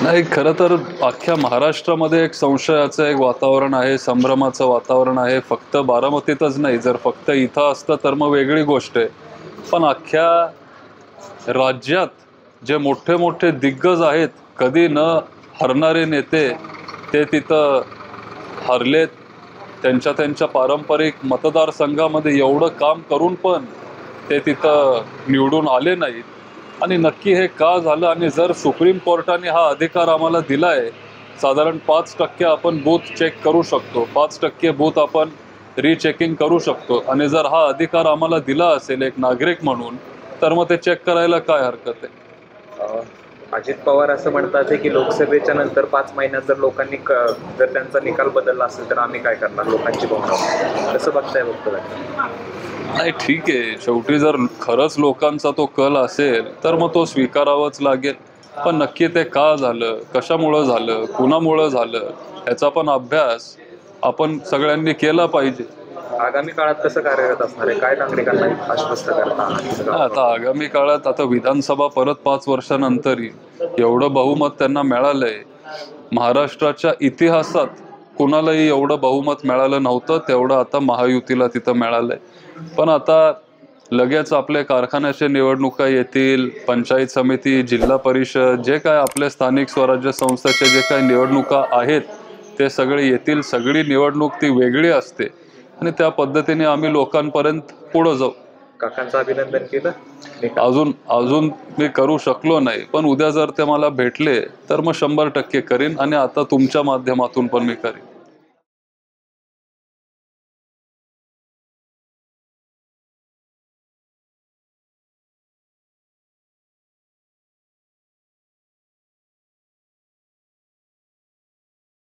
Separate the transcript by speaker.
Speaker 1: नाही, खरं तर अख्ख्या महाराष्ट्रामध्ये एक संशयाचं एक वातावरण आहे, संभ्रमाचं वातावरण आहे. फक्त बारामतीतच नाही, जर फक्त इथं असतं तर मग वेगळी गोष्ट आहे. पण अख्ख्या राज्यात जे मोठे मोठे दिग्गज आहेत, कधी न हरणारे नेते, ते तिथं हरलेत. त्यांच्या त्यांच्या पारंपरिक मतदारसंघामध्ये एवढं काम करून पण ते तिथं निवडून आले नाहीत. आणि नक्की हे का झालं, आणि जर सुप्रीम कोर्टाने हा अधिकार आम्हाला दिला आहे, साधारण 5% आपण बूथ चेक करू शकतो, 5% बूथ आपण रिचेकिंग करू शकतो, आणि जर हा अधिकार आम्हाला दिला असेल एक नागरिक म्हणून, तर मग ते चेक करायला काय हरकत आहे?
Speaker 2: अजित पवार असं म्हणतात की लोकसभेच्या नंतर 5 महिन्यात जर लोकांनी जर त्यांचा निकाल बदलला असेल तर आम्ही काय करणार, लोकांची भावना कसं बघताय बघतो?
Speaker 1: नाही, ठीक आहे, शेवटी जर खरंच लोकांचा तो कल असेल तर मग तो स्वीकारावाच लागेल. पण नक्की ते का झालं, कशामुळं झालं, कुणामुळं झालं, याचा पण अभ्यास आपण सगळ्यांनी केला पाहिजे.
Speaker 2: आगामी काळात कसं कार्यरत असणार आहे, काय नागरिकांना आश्वस्त करता?
Speaker 1: आता आगामी काळात आता विधानसभा परत 5 वर्षानंतर एवढं बहुमत त्यांना मिळालंय. महाराष्ट्राच्या इतिहासात कुणालाही एवढं बहुमत मिळालं नव्हतं तेवढं आता महायुतीला तिथं मिळालंय. पण आता लगेच आपले कारखान्याच्या निवडणुका येतील, पंचायत समिती, जिल्हा परिषद, जे काय आपले स्थानिक स्वराज्य संस्थेचे जे काही निवडणुका आहेत ते सगळे येतील. सगळी निवडणूक ती वेगळी असते आणि त्या पद्धतीने आम्ही लोकांपर्यंत पुढे जाऊ.
Speaker 2: काकांचं अभिनंदन केलं?
Speaker 1: अजून मी करू शकलो नाही, पण उद्या जर ते मला भेटले तर मग 100% करीन, आणि आता तुमच्या माध्यमातून पण मी करीन.